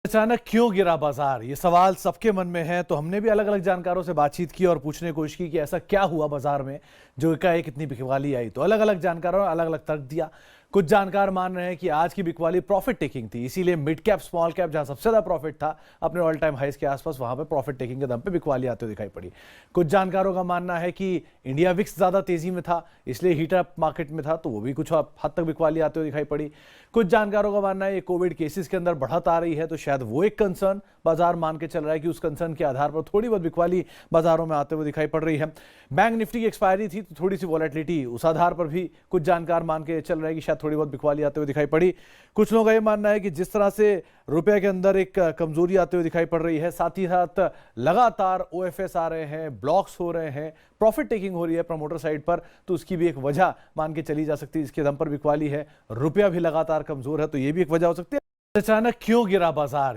अचानक क्यों गिरा बाजार, ये सवाल सबके मन में है। तो हमने भी अलग अलग जानकारों से बातचीत की और पूछने की कोशिश की कि ऐसा क्या हुआ बाजार में जो एकाएक इतनी बिकवाली आई। तो अलग अलग जानकारों ने अलग अलग तर्क दिया। कुछ जानकार मान रहे हैं कि आज की बिकवाली प्रॉफिट टेकिंग थी, इसीलिए मिड कैप स्मॉल कैप जहां सबसे ज्यादा प्रॉफिट था अपने ऑल टाइम हाइस के आसपास, वहां पे प्रॉफिट टेकिंग के दम पे बिकवाली आते हुए दिखाई पड़ी। कुछ जानकारों का मानना है कि इंडिया विक्स ज्यादा तेजी में था, इसलिए हीट अप मार्केट में था, तो वो भी कुछ हद तक बिकवाली आते हुए दिखाई पड़ी। कुछ जानकारों का मानना है ये कोविड केसेस के अंदर बढ़त आ रही है, तो शायद वो एक कंसर्न बाजार मान के चल रहा है कि उस कंसर्न के आधार पर थोड़ी बहुत बिकवाली बाजारों में आते हुए दिखाई पड़ रही है। बैंक निफ्टी की एक्सपायरी थी, तो थोड़ी सी वॉलेटिलिटी उस आधार पर भी कुछ जानकार मान के चल रहे हैं कि शायद थोड़ी बहुत बिकवाली आते हुए दिखाई पड़ी। कुछ लोगों का ये मानना है कि जिस तरह से रुपए के अंदर एक कमजोरी आते हुए दिखाई पड़ रही है, साथ ही साथ लगातार ओएफएस आ रहे हैं, ब्लॉक्स हो रहे हैं, प्रॉफिट टेकिंग हो रही है प्रमोटर साइड पर, तो उसकी भी एक वजह मान के चली जा सकती है। इसके दम पर बिकवाली है, रुपया भी लगातार कमजोर है, तो ये भी एक वजह हो सकती है। अचानक क्यों गिरा बाजार।